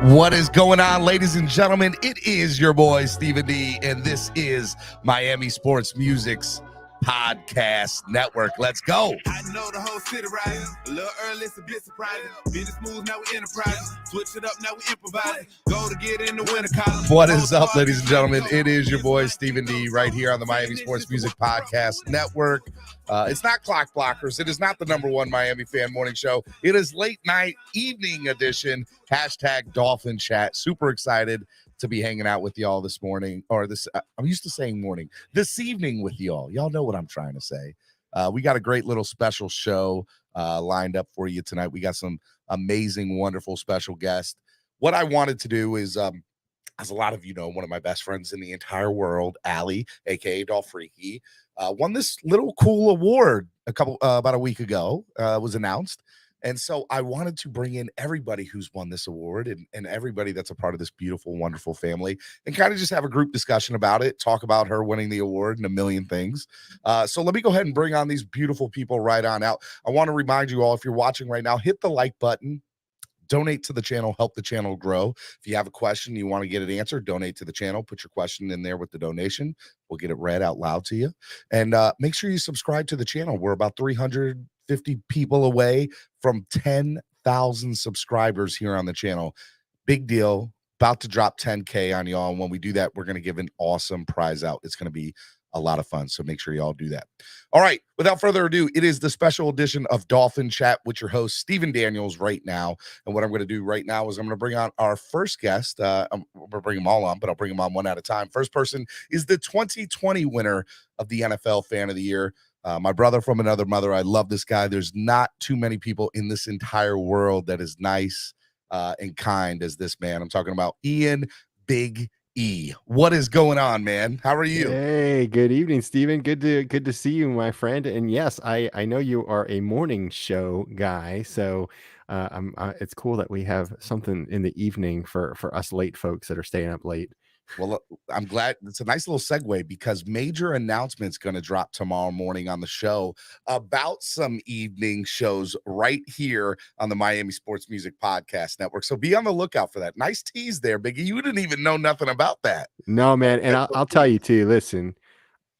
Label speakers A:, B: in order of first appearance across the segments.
A: What is going on, ladies and gentlemen? It is your boy, Stephen D, and this is Miami Sports Music's podcast network. Let's go.
B: I know the whole city riding. A little early, it's a bit surprising. Business moves, now we enterprising. Switch it up, now we improvising. Go to get in the winter column.
A: What is up, ladies and gentlemen? It is your boy, Stephen D, right here on the Miami Sports Music Podcast Network. It's not Clock Blockers. It is not the number one Miami fan morning show. It is late night, evening edition. Hashtag Dolphin Chat. Super excited to be hanging out with y'all this morning, or this. I'm used to saying morning. This evening with y'all. Y'all know what I'm trying to say. We got a great little special show lined up for you tonight. We got some amazing, wonderful special guests. What I wanted to do is, as a lot of you know, one of my best friends in the entire world, Allie, aka Dolphreaky, won this little cool award about a week ago. Was announced. And so I wanted to bring in everybody who's won this award and everybody that's a part of this beautiful, wonderful family and kind of just have a group discussion about it, talk about her winning the award and a million things. So let me go ahead and bring on these beautiful people right on out. I want to remind you all, if you're watching right now, hit the like button. Donate to the channel, help the channel grow. If you have a question, you want to get it answered, donate to the channel, put your question in there with the donation. We'll get it read out loud to you. And make sure you subscribe to the channel. We're about 350 people away from 10,000 subscribers here on the channel. Big deal. About to drop 10K on y'all. And when we do that, we're going to give an awesome prize out. It's going to be a lot of fun. So make sure y'all do that. All right. Without further ado, it is the special edition of Dolphin Chat with your host, Stephen Daniels, right now. And what I'm going to do right now is I'm going to bring on our first guest. I'm going to bring them all on, but I'll bring them on one at a time. First person is the 2020 winner of the NFL Fan of the Year. My brother from another mother. I love this guy. There's not too many people in this entire world that is nice and kind as this man. I'm talking about Ian Big E. What is going on, man? How are you?
C: Hey, good evening, Stephen. Good to see you, my friend. And yes, I know you are a morning show guy, so it's cool that we have something in the evening for us late folks that are staying up late.
A: Well, I'm glad. It's a nice little segue because major announcements going to drop tomorrow morning on the show about some evening shows right here on the Miami Sports Music Podcast Network. So be on the lookout for that. Nice tease there, Biggie. You didn't even know nothing about that.
C: No, man. And I'll tell you too, listen,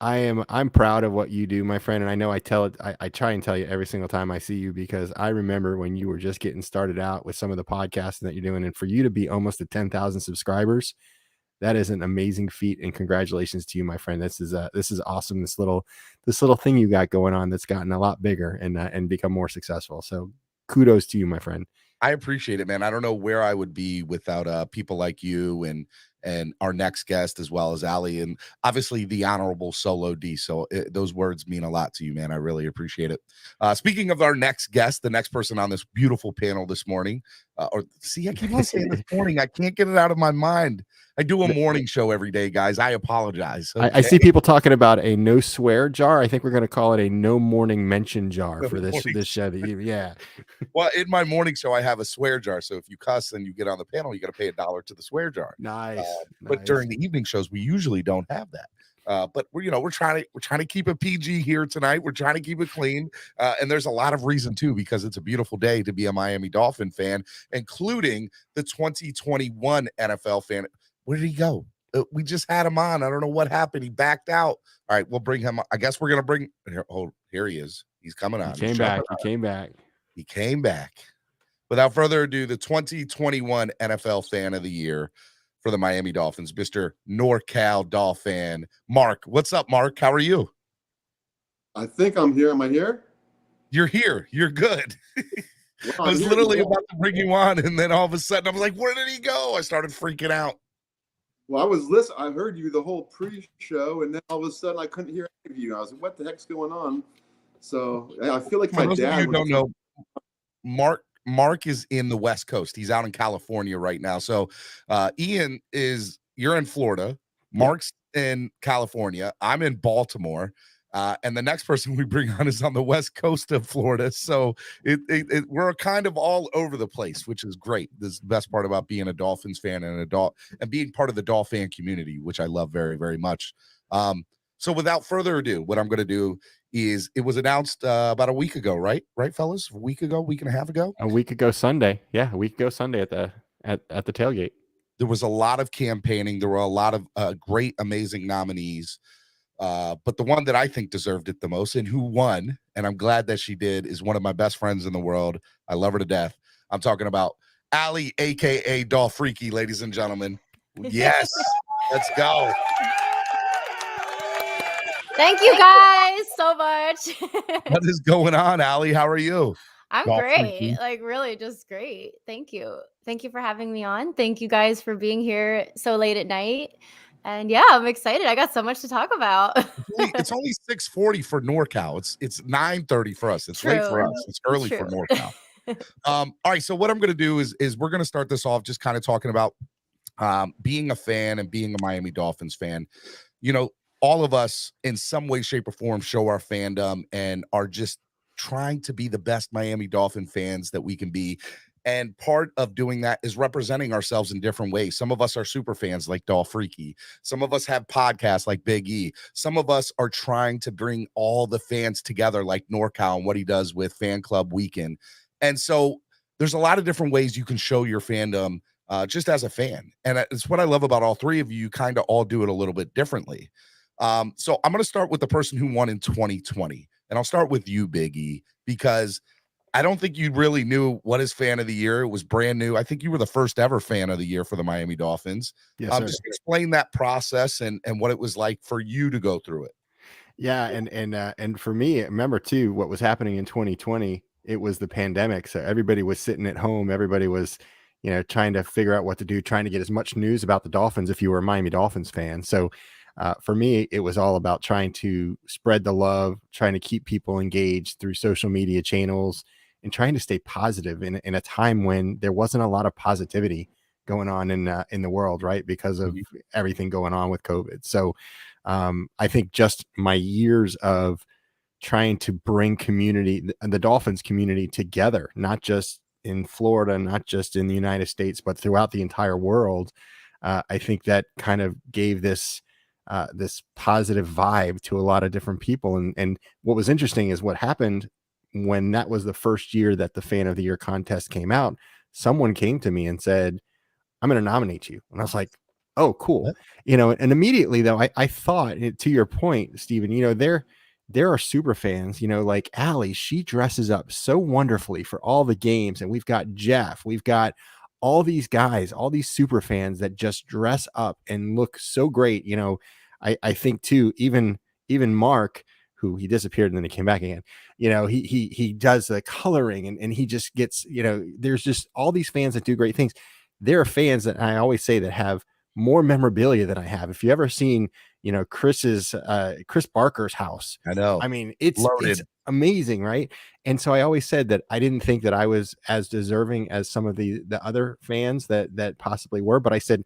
C: I'm proud of what you do, my friend. And I know I try and tell you every single time I see you, because I remember when you were just getting started out with some of the podcasting that you're doing, and for you to be almost at 10,000 subscribers, that is an amazing feat, and congratulations to you, my friend. This is awesome. This little thing you got going on that's gotten a lot bigger and become more successful. So kudos to you, my friend.
A: I appreciate it, man. I don't know where I would be without people like you and our next guest, as well as Allie, and obviously the Honorable Solo D. So those words mean a lot to you, man. I really appreciate it. Speaking of our next guest, the next person on this beautiful panel this morning, I keep on saying this morning. I can't get it out of my mind. I do a morning show every day, guys. I apologize. Okay?
C: I see people talking about a no swear jar. I think we're going to call it a no morning mention jar for this show. Yeah.
A: Well, in my morning show, I have a swear jar. So if you cuss and you get on the panel, you got to pay $1 to the swear jar.
C: Nice.
A: But during the evening shows, we usually don't have that. But we're trying to keep it PG here tonight. We're trying to keep it clean, and there's a lot of reason too, because it's a beautiful day to be a Miami Dolphin fan, including the 2021 NFL fan. Where did he go? We just had him on. I don't know what happened. He backed out. All right, we'll bring him. I guess we're gonna bring. Here he is. He's coming on.
C: He came back.
A: He came back. Without further ado, the 2021 NFL Fan of the Year for the Miami Dolphins, Mr. Norcal Dolphin, Mark. What's up, Mark? How are you?
D: I think I'm here. Am I here?
A: You're here. You're good. I was literally about to bring you on, and then all of a sudden, I was like, where did he go? I started freaking out.
D: Well, I was listening. I heard you the whole pre-show, and then all of a sudden, I couldn't hear any of you. I was like, what the heck's going on? So I feel like my dad.
A: You don't know, Mark is in the West Coast. He's out in California right now. So Ian you're in Florida. Mark's in California. I'm in Baltimore. And the next person we bring on is on the West Coast of Florida. So we're kind of all over the place, which is great. This is the best part about being a Dolphins fan and being part of the Dolphin community, which I love very, very much. So without further ado, what I'm going to do is, it was announced about a week ago, right? Right, fellas? A week and a half ago?
C: A week ago Sunday. Yeah, a week ago Sunday at at the tailgate.
A: There was a lot of campaigning. There were a lot of great, amazing nominees. But the one that I think deserved it the most and who won, and I'm glad that she did, is one of my best friends in the world. I love her to death. I'm talking about Allie, a.k.a. Dolphreaky, ladies and gentlemen. Yes, let's go.
E: Thank you guys so much.
A: What is going on, Allie? How are you?
E: I'm
A: Dolphreaky.
E: great. Like really just great. Thank you. Thank you for having me on. Thank you guys for being here so late at night. And yeah, I'm excited. I got so much to talk about.
A: It's only 6:40 for Norcal. It's 9:30 for us. It's late for
E: True.
A: us. It's early for
E: True.
A: Norcal. All right. So what I'm going to do is we're going to start this off just kind of talking about being a fan and being a Miami Dolphins fan. You know, all of us in some way, shape, or form show our fandom and are just trying to be the best Miami Dolphin fans that we can be. And part of doing that is representing ourselves in different ways. Some of us are super fans like Dolphreaky. Some of us have podcasts like Big E. Some of us are trying to bring all the fans together like Norcal and what he does with Fan Club Weekend. And so there's a lot of different ways you can show your fandom just as a fan. And it's what I love about all three of you. You kind of all do it a little bit differently. So I'm going to start with the person who won in 2020. And I'll start with you, Big E, because I don't think you really knew what is fan of the year. It was brand new. I think you were the first ever fan of the year for the Miami Dolphins.
C: Yes, sir.
A: Just explain that process and what it was like for you to go through it.
C: Yeah, and for me, remember too, what was happening in 2020, it was the pandemic. So everybody was sitting at home. Everybody was, trying to figure out what to do, trying to get as much news about the Dolphins if you were a Miami Dolphins fan. So for me, it was all about trying to spread the love, trying to keep people engaged through social media channels, and trying to stay positive in a time when there wasn't a lot of positivity going on in the world, right? Because of everything going on with COVID. So I think just my years of trying to bring the Dolphins community together, not just in Florida, not just in the United States, but throughout the entire world. I think that kind of gave this positive vibe to a lot of different people. And what was interesting is what happened when that was the first year that the Fan of the Year contest came out. Someone came to me and said, "I'm going to nominate you." And I was like, "Oh, cool." And immediately though, I thought, to your point, Stephen, there are super fans, like Allie, she dresses up so wonderfully for all the games. And we've got Jeff, we've got all these guys, all these super fans that just dress up and look so great. I think too, even Mark, who he disappeared and then he came back again, he does the coloring and he just gets, there's just all these fans that do great things. There are fans that I always say that have more memorabilia than I have. If you ever seen, Chris Barker's house,
A: I know.
C: I mean, it's
A: loaded.
C: It's amazing, right? And so I always said that I didn't think that I was as deserving as some of the other fans that possibly were, but I said,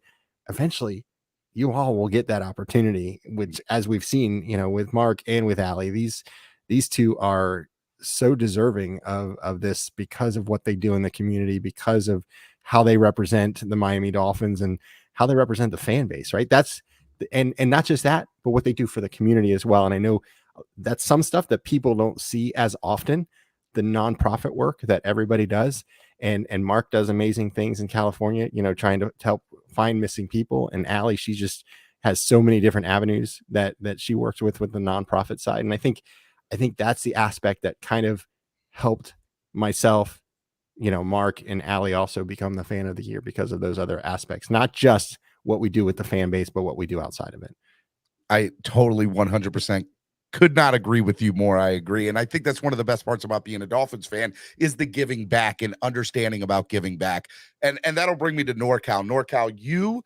C: eventually you all will get that opportunity, which, as we've seen, with Mark and with Allie, these two are so deserving of this because of what they do in the community, because of how they represent the Miami Dolphins and how they represent the fan base, right? And not just that, but what they do for the community as well. And I know that's some stuff that people don't see as often, the nonprofit work that everybody does. And Mark does amazing things in California, trying to help find missing people. And Allie, she just has so many different avenues that she works with the nonprofit side. And I think that's the aspect that kind of helped myself, Mark and Allie also become the Fan of the Year because of those other aspects, not just what we do with the fan base, but what we do outside of it.
A: I totally 100% could not agree with you more. I agree. And I think that's one of the best parts about being a Dolphins fan is the giving back and understanding about giving back. And that'll bring me to Norcal. Norcal, you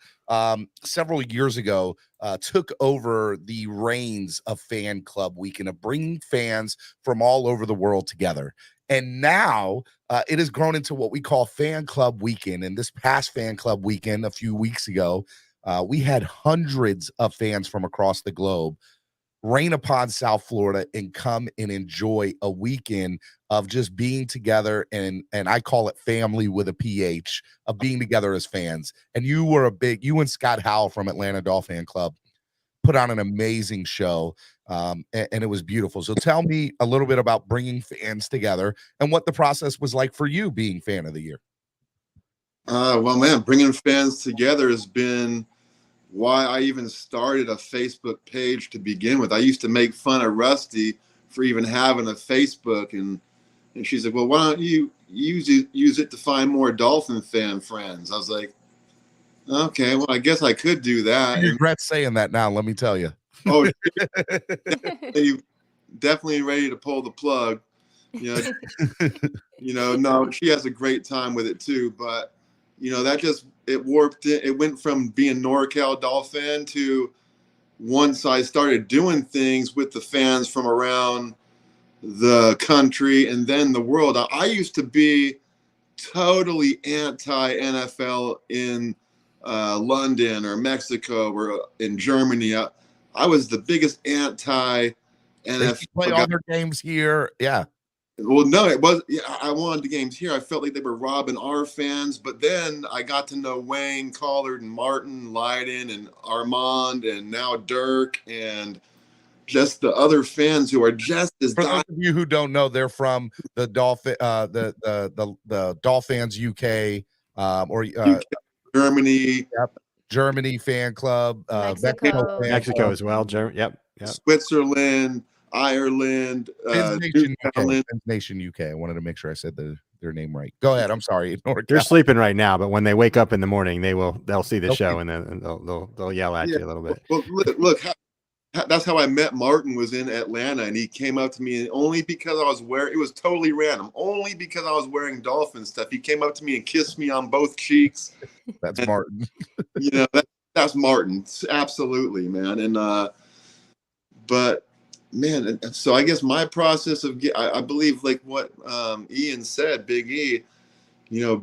A: several years ago took over the reins of Fan Club Weekend, of bringing fans from all over the world together. And now it has grown into what we call Fan Club Weekend. And this past Fan Club Weekend, a few weeks ago, we had hundreds of fans from across the globe rain upon South Florida and come and enjoy a weekend of just being together. And I call it family with a PH, of being together as fans. And you and Scott Howell from Atlanta Dolphin Club put on an amazing show. And it was beautiful. So tell me a little bit about bringing fans together and what the process was like for you being Fan of the Year.
D: Well, man, bringing fans together has been why I even started a Facebook page to begin with. I used to make fun of Rusty for even having a Facebook, and she's like, "Well, why don't you use it to find more Dolphin fan friends?" I was like, "Okay, well, I guess I could do that."
A: You regret saying that now, let me tell you.
D: Oh, definitely ready to pull the plug. No, she has a great time with it too, but that just it warped it. It went from being NorCal Dolphin to once I started doing things with the fans from around the country and then the world. I used to be totally anti NFL in London or Mexico or in Germany. I was the biggest anti NFL
A: play all their games here. Yeah.
D: Well, no, it was. Yeah, I wanted the games here. I felt like they were robbing our fans. But then I got to know Wayne, Collard, and Martin, Leiden, and Armand, and now Dirk, and just the other fans who are just as.
A: For those of you who don't know, they're from the the Dolphins UK
D: UK, Germany,
A: Germany fan club,
E: Mexico
C: as well. Yep.
D: Switzerland. Ireland,
A: Nation UK. I wanted to make sure I said their name right. Go ahead. I'm sorry.
C: They're sleeping right now, but when they wake up in the morning, they'll see the show and then they'll yell at you a little bit.
D: Well, look, that's how I met Martin. Was in Atlanta, and he came up to me, and only because I was wearing. It was totally random. Only because I was wearing Dolphin stuff, he came up to me and kissed me on both cheeks.
A: That's Martin.
D: That's Martin. Absolutely, man. And but. Man, so I guess my process of I believe like what Ian said, Big E,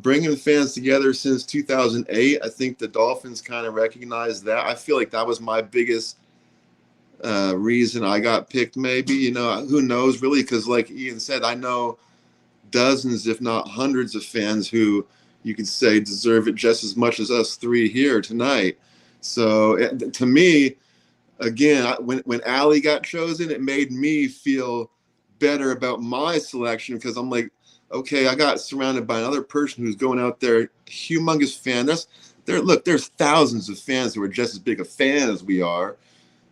D: bringing fans together since 2008. I think the Dolphins kind of recognized that. I feel like that was my biggest reason I got picked. Maybe who knows really? Because like Ian said, I know dozens, if not hundreds, of fans who you could say deserve it just as much as us three here tonight. So to me. Again, when Allie got chosen, it made me feel better about my selection because I'm like, okay, I got surrounded by another person who's going out there, humongous fan. There's thousands of fans who are just as big a fan as we are,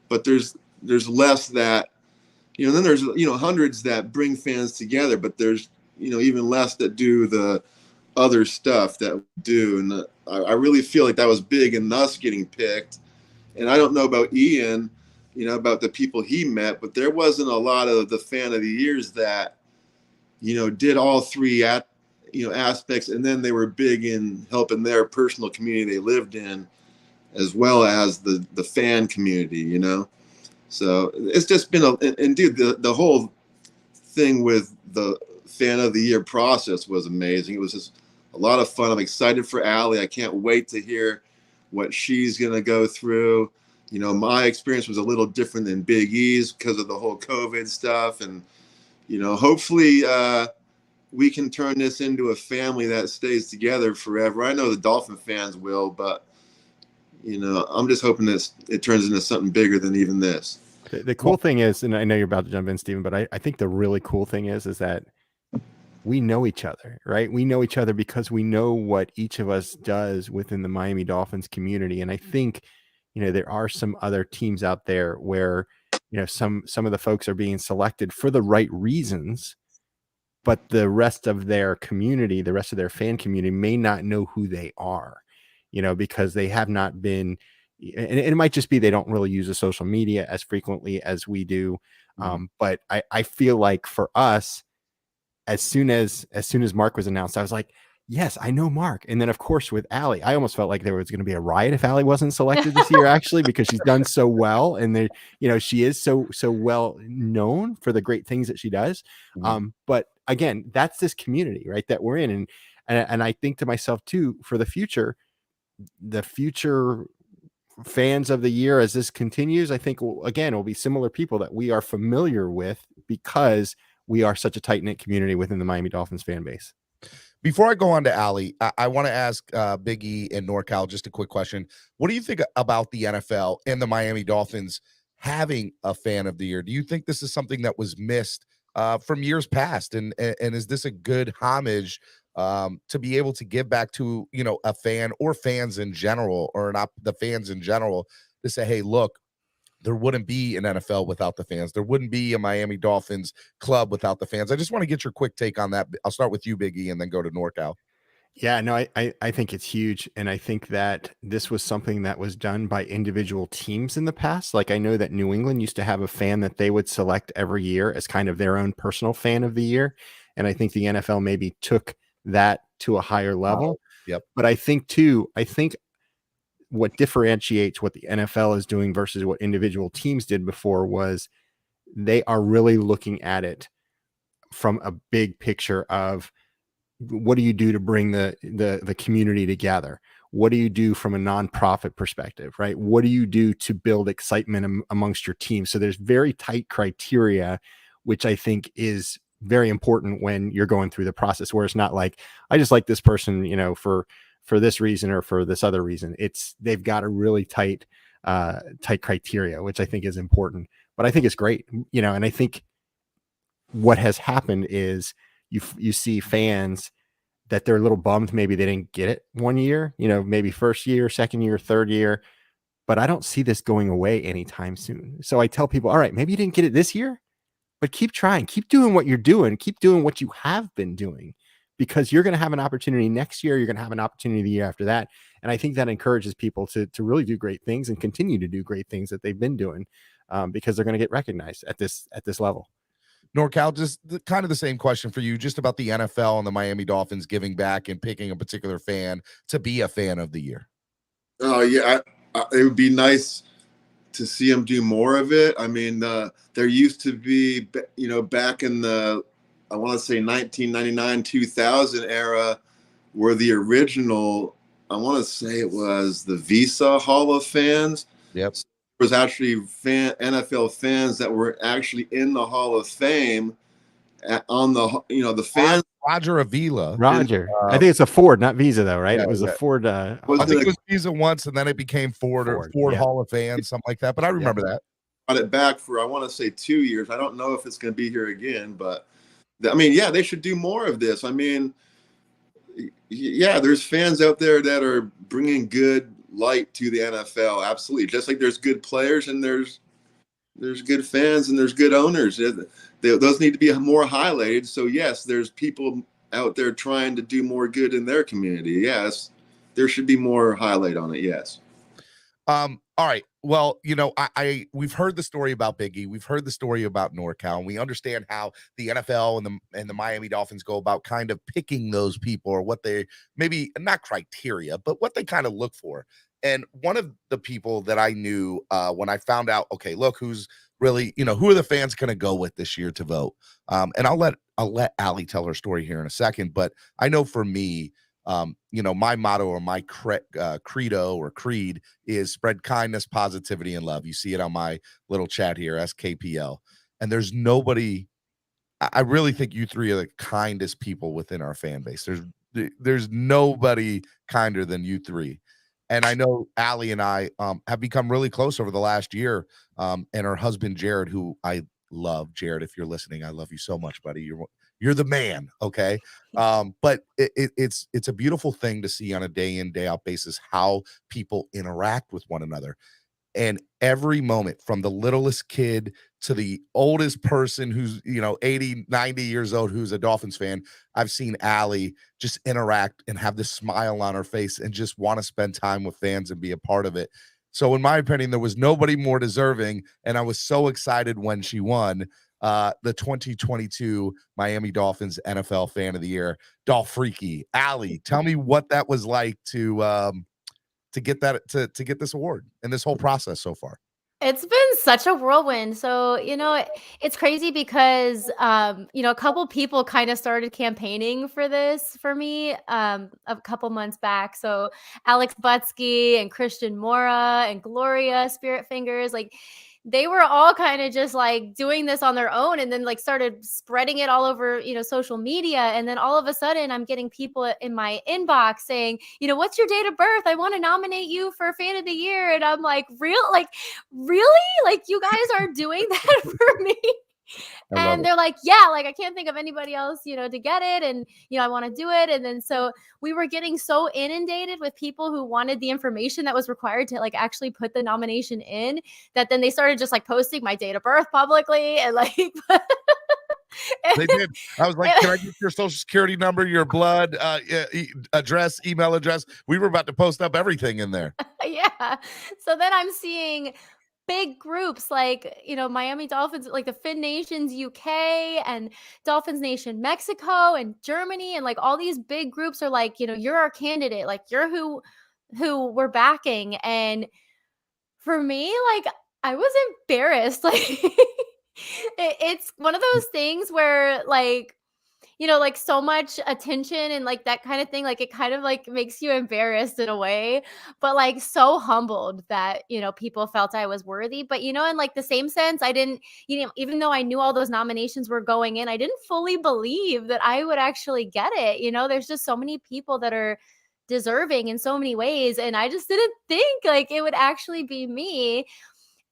D: but there's less that, then there's hundreds that bring fans together, but there's even less that do the other stuff that we do, and I really feel like that was big in us getting picked. And I don't know about Ian, about the people he met, but there wasn't a lot of the fan of the years that, did all three aspects. And then they were big in helping their personal community they lived in, as well as the fan community, So it's just been and dude, the whole thing with the fan of the year process was amazing. It was just a lot of fun. I'm excited for Allie. I can't wait to hear what she's going to go through. My experience was a little different than Big E's because of the whole COVID stuff. And, hopefully we can turn this into a family that stays together forever. I know the Dolphin fans will, but, I'm just hoping that it turns into something bigger than even this.
C: The cool thing is, and I know you're about to jump in, Steven, but I think the really cool thing is that we know each other, right? We know each other because we know what each of us does within the Miami Dolphins community. And I think, there are some other teams out there where, some of the folks are being selected for the right reasons, but the rest of their community, the rest of their fan community may not know who they are, because they have not been, and it might just be they don't really use the social media as frequently as we do. But I feel like for us, as soon as Mark was announced, I was like, yes, I know Mark. And then of course with Allie, I almost felt like there was going to be a riot if Allie wasn't selected this year, actually, because she's done so well. And she is so well known for the great things that she does. But again, that's this community, right, that we're in. And I think to myself too, for the future fans of the year, as this continues, I think again, it will be similar people that we are familiar with because we are such a tight-knit community within the Miami Dolphins fan base.
A: Before I go on to Allie, I want to ask Big E and Norcal just a quick question. What do you think about the NFL and the Miami Dolphins having a fan of the year? Do you think this is something that was missed from years past? And is this a good homage to be able to give back to, a fan or fans in general, or not the fans in general, to say, hey, look, there wouldn't be an NFL without the fans. There wouldn't be a Miami Dolphins club without the fans. I just want to get your quick take on that. I'll start with you, Big E, and then go to Norcal.
C: Yeah, no, I think it's huge. And I think that this was something that was done by individual teams in the past. Like, I know that New England used to have a fan that they would select every year as kind of their own personal fan of the year. And I think the NFL maybe took that to a higher level.
A: Yep.
C: But I think what differentiates what the NFL is doing versus what individual teams did before was they are really looking at it from a big picture of, what do you do to bring the community together? What do you do from a nonprofit perspective, right? What do you do to build excitement amongst your team? So there's very tight criteria, which I think is very important when you're going through the process, where it's not like, I just like this person, for this reason or for this other reason. They've got a really tight criteria, which I think is important, but I think it's great, and I think what has happened is you see fans that they're a little bummed. Maybe they didn't get it one year, maybe first year, second year, third year, but I don't see this going away anytime soon. So I tell people, all right, maybe you didn't get it this year, but keep trying, keep doing what you're doing, keep doing what you have been doing, because you're going to have an opportunity next year. You're going to have an opportunity the year after that. And I think that encourages people to really do great things and continue to do great things that they've been doing, because they're going to get recognized at this level.
A: Norcal, just kind of the same question for you, just about the NFL and the Miami Dolphins giving back and picking a particular fan to be a fan of the year.
D: Oh yeah, it would be nice to see them do more of it. I mean, there used to be, back in the, I want to say 1999, 2000 era, where the original, I want to say it was the Visa Hall of Fans.
A: Yep.
D: Was actually NFL fans that were actually in the Hall of Fame on the fans.
A: Roger Avila.
C: Roger. I think it's a Ford, not Visa though, right?
A: Yeah,
C: it was a Ford.
A: I think it was Visa once, and then it became Ford
C: yeah.
A: Hall of Fans, something like that. But I remember that.
D: Got it back for, I want to say 2 years. I don't know if it's going to be here again, but I mean, yeah, they should do more of this. I mean, yeah, there's fans out there that are bringing good light to the NFL. Absolutely. Just like there's good players and there's good fans and there's good owners. Those need to be more highlighted. So yes, there's people out there trying to do more good in their community. Yes, there should be more highlight on it. Yes.
A: All right. Well, we've heard the story about Big E. We've heard the story about Norcal, and we understand how the NFL and the Miami Dolphins go about kind of picking those people, or what they, maybe not criteria, but what they kind of look for. And one of the people that I knew when I found out, okay, look, who's really, who are the fans going to go with this year to vote? And I'll let Allie tell her story here in a second, but I know for me, my motto, or my credo or creed, is spread kindness, positivity, and love. You see it on my little chat here, SKPL. And there's nobody, I really think you three are the kindest people within our fan base. There's nobody kinder than you three. And I know Allie and I have become really close over the last year. And her husband, Jared, who I love. Jared, if you're listening, I love you so much, buddy. You're the man. Okay. But it's a beautiful thing to see on a day in, day out basis how people interact with one another. And every moment, from the littlest kid to the oldest person who's 80, 90 years old, who's a Dolphins fan, I've seen Allie just interact and have this smile on her face and just want to spend time with fans and be a part of it. So in my opinion, there was nobody more deserving, and I was so excited when she won the 2022 Miami Dolphins NFL Fan of the Year, Dolphreaky. Allie, tell me what that was like to get that to get this award and this whole process so far.
E: It's been such a whirlwind. So, it's crazy because, a couple people kind of started campaigning for this for me a couple months back. So Alex Butsky and Christian Mora and Gloria Spirit Fingers, they were all kind of just doing this on their own, and then started spreading it all over, social media. And then all of a sudden I'm getting people in my inbox saying, what's your date of birth? I want to nominate you for Fan of the Year. And I'm like, really? You guys are doing that for me? And they're like, yeah, like I can't think of anybody else, to get it. And, I want to do it. And then so we were getting so inundated with people who wanted the information that was required to like actually put the nomination in, that then they started just like posting my date of birth publicly and like
A: They did. I was like, can I get your social security number, your blood address, email address? We were about to post up everything in there.
E: Yeah. So then I'm seeing big groups like, Miami Dolphins, like the Fin Nations UK and Dolphins Nation Mexico and Germany, and like all these big groups are like, you're our candidate, like you're who we're backing. And for me, like I was embarrassed. Like it's one of those things where like, like so much attention and like that kind of thing, like it kind of like makes you embarrassed in a way, but like so humbled that, people felt I was worthy. But, in like the same sense, I didn't, even though I knew all those nominations were going in, I didn't fully believe that I would actually get it. There's just so many people that are deserving in so many ways. And I just didn't think like it would actually be me.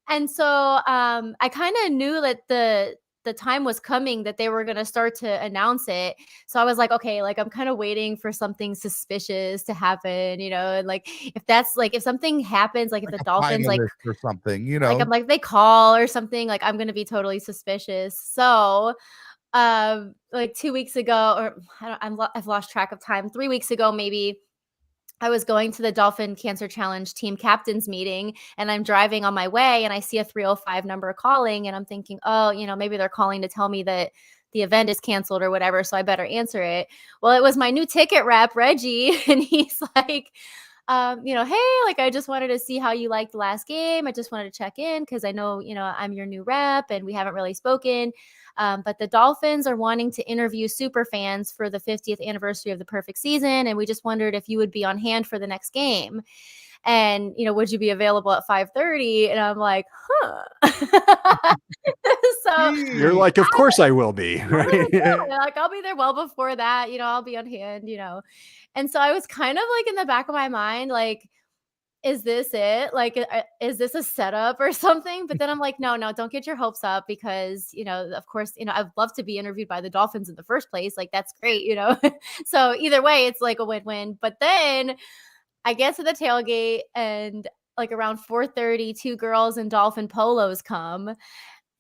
E: And so I kind of knew that the time was coming that they were going to start to announce it. So I was like, okay, like I'm kind of waiting for something suspicious to happen, and like if something happens, like if the Dolphins like
A: or something,
E: like I'm like they call or something, like I'm going to be totally suspicious. So like 2 weeks ago, or I've lost track of time, 3 weeks ago maybe, I was going to the Dolphin Cancer Challenge team captains meeting, and I'm driving on my way and I see a 305 number calling, and I'm thinking, oh, maybe they're calling to tell me that the event is canceled or whatever, so I better answer it. Well, it was my new ticket rep, Reggie, and he's like, hey, like I just wanted to see how you liked the last game. I just wanted to check in because I know, I'm your new rep and we haven't really spoken. But the Dolphins are wanting to interview super fans for the 50th anniversary of the perfect season. And we just wondered if you would be on hand for the next game. And, would you be available at 5:30? And I'm like, huh. So
C: you're like, of course I will be. Right?
E: Like I'll be there well before that, I'll be on hand, And so I was kind of like in the back of my mind, like, is this it? Like, is this a setup or something? But then I'm like, no, don't get your hopes up because, of course, I'd love to be interviewed by the Dolphins in the first place. Like, that's great, So either way, it's like a win-win. But then I get to the tailgate and like around 4:30, 2 girls in Dolphin polos come.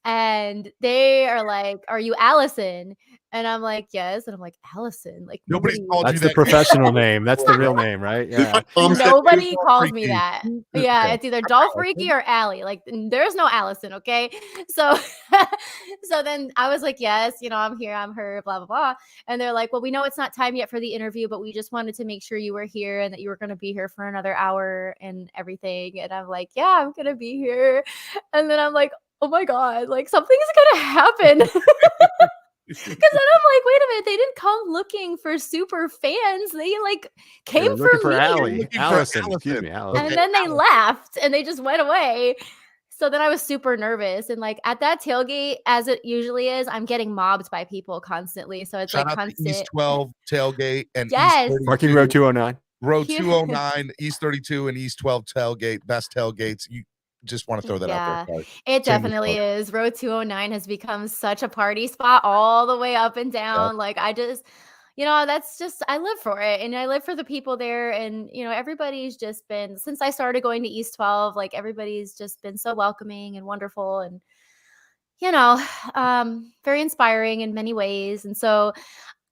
E: And they are like, are you Allison? And I'm like, yes. And I'm like, Allison, like
A: Nobody's called you
C: That's
A: that.
C: the professional name. That's the real name, right? Yeah.
E: Nobody calls me
A: Dolphreaky.
E: that. Yeah, it's either Dolphreaky or Allie. Like there's no Allison, okay? So so then I was like, yes, I'm here, I'm her, blah, blah, blah. And they're like, well, we know it's not time yet for the interview, but we just wanted to make sure you were here and that you were going to be here for another hour and everything. And I'm like, yeah, I'm going to be here. And then I'm like, oh my God, like something's going to happen. Because then I'm like, wait a minute, they didn't come looking for super fans. They like came for me.
C: Allison, excuse me, Allison.
E: And then they left and they just went away. So then I was super nervous. And like at that tailgate, as it usually is, I'm getting mobbed by people constantly. So it's
A: Shout
E: like
A: out
E: constant.
A: to East 12 tailgate and
E: Yes.
A: East 32.
C: Parking row 209.
A: Row 209, East 32 and East 12 tailgate, best tailgates. You just want to throw that out there. Sorry.
E: It definitely is. Row 209 has become such a party spot all the way up and down. Yep. Like I just, that's just, I live for it. And I live for the people there. And, everybody's just been, since I started going to East 12, like everybody's just been so welcoming and wonderful and, very inspiring in many ways. And so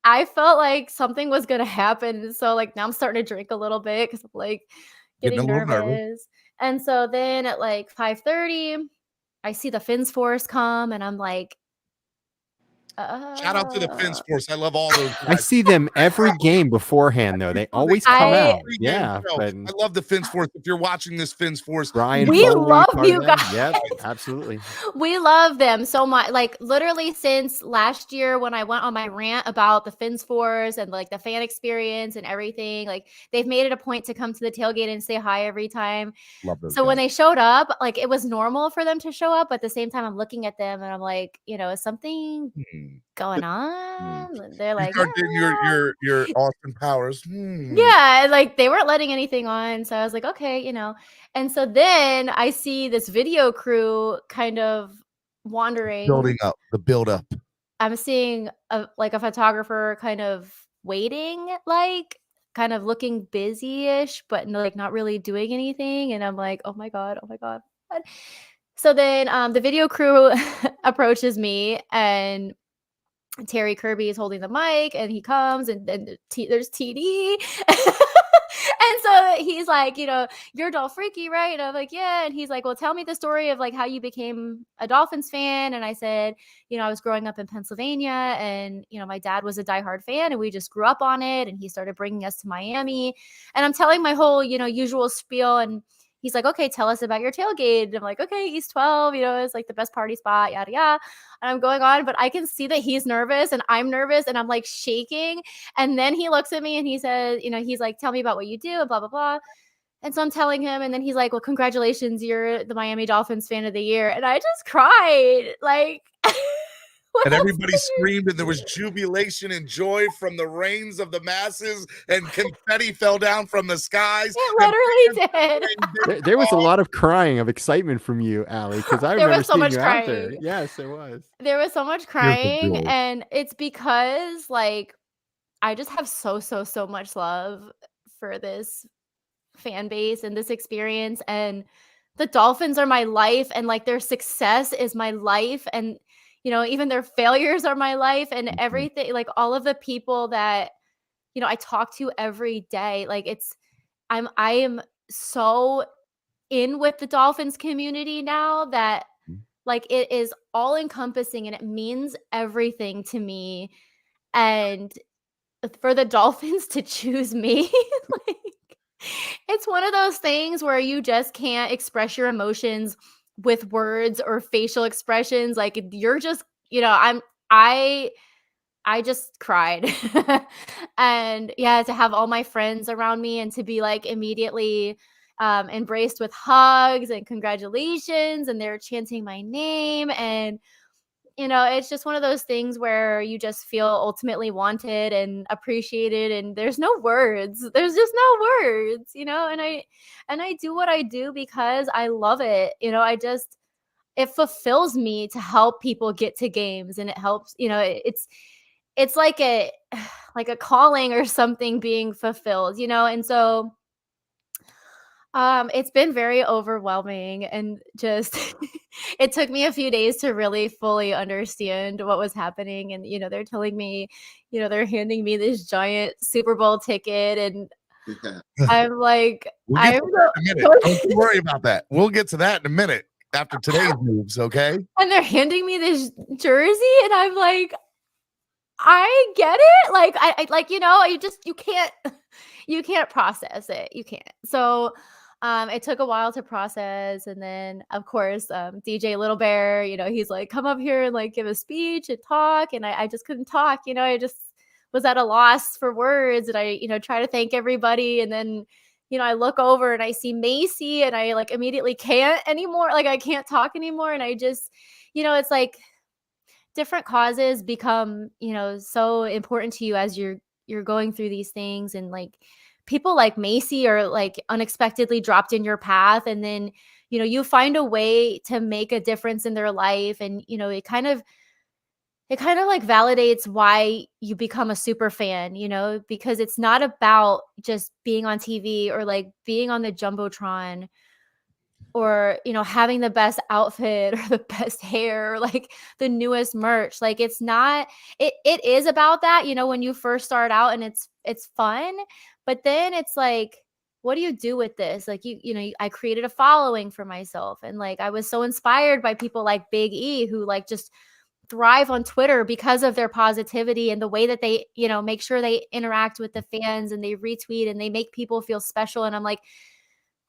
E: I felt like something was going to happen. And so like now I'm starting to drink a little bit because I'm like getting nervous. And so then at like 5:30, I see the Fins Force come and I'm like,
A: shout out to the Fins Force. I love all those guys.
C: I see them every game beforehand, though. They always come out. Yeah.
A: I love the Fins Force. If you're watching this Fins Force,
C: Brian,
E: we love you guys.
C: Yep, absolutely.
E: We love them so much. Like literally since last year when I went on my rant about the Fins Force and like the fan experience and everything, like they've made it a point to come to the tailgate and say hi every time.
A: Love those
E: so
A: guys.
E: When they showed up, like it was normal for them to show up, but at the same time I'm looking at them and I'm like, is something going on? They're like,
A: your Austin Powers.
E: Yeah, like they weren't letting anything on. So I was like, okay, And so then I see this video crew kind of wandering.
A: Building up, the build up.
E: I'm seeing a photographer kind of waiting, like kind of looking busy-ish, but like not really doing anything. And I'm like, oh my God, oh my God. What? So then the video crew approaches me, and Terry Kirby is holding the mic, and he comes, and then there's TD. And so he's like, you're Dolphreaky, right? And I'm like, yeah. And he's like, well, tell me the story of like how you became a Dolphins fan. And I said, I was growing up in Pennsylvania, and, my dad was a diehard fan, and we just grew up on it. And he started bringing us to Miami. And I'm telling my whole, usual spiel. And he's like, okay, tell us about your tailgate. And I'm like, okay, East 12, it's like the best party spot, yada, yada. And I'm going on, but I can see that he's nervous and I'm nervous, and I'm like shaking. And then he looks at me and he says, he's like, tell me about what you do and blah, blah, blah. And so I'm telling him, and then he's like, well, congratulations, you're the Miami Dolphins fan of the year. And I just cried. Like,
A: and everybody screamed, and there was jubilation and joy from the reins of the masses, and confetti fell down from the skies.
E: It literally
C: did. There was a lot of crying of excitement from you, Allie, because I remember seeing you out there. Yes, there was.
E: There was so much crying, and it's because like I just have so much love for this fan base and this experience, and the Dolphins are my life, and like their success is my life, and even their failures are my life, and everything, like all of the people that, I talk to every day, like I am so in with the Dolphins community now that like it is all encompassing, and it means everything to me. And for the Dolphins to choose me, like it's one of those things where you just can't express your emotions with words or facial expressions. Like you're just, I just cried. And yeah, to have all my friends around me and to be like immediately embraced with hugs and congratulations, and they're chanting my name, and it's just one of those things where you just feel ultimately wanted and appreciated, and there's no words. There's just no words, and I do what I do because I love it. It fulfills me to help people get to games, and it helps, it's like a calling or something being fulfilled, and so it's been very overwhelming, and just it took me a few days to really fully understand what was happening. And they're telling me, they're handing me this giant Super Bowl ticket, and I'm like,
A: don't worry about that. We'll get to that in a minute after today's moves, okay?
E: And they're handing me this jersey, and I'm like, I get it. Like I like, you can't process it. You can't. So it took a while to process. And then of course, DJ Little Bear, he's like, come up here and like give a speech and talk. And I just couldn't talk, I just was at a loss for words. And I, try to thank everybody. And then, I look over and I see Macy, and I like immediately can't anymore. Like I can't talk anymore. And I just, it's like different causes become, so important to you as you're going through these things. And like people like Macy are like unexpectedly dropped in your path, and then you find a way to make a difference in their life, and it kind of like validates why you become a super fan, because it's not about just being on TV or like being on the Jumbotron or having the best outfit or the best hair or like the newest merch. Like it's not, it is about that, when you first start out, and it's fun, but then it's like, what do you do with this? Like I created a following for myself, and like I was so inspired by people like Big E, who like just thrive on Twitter because of their positivity and the way that they make sure they interact with the fans, and they retweet, and they make people feel special. And I'm like,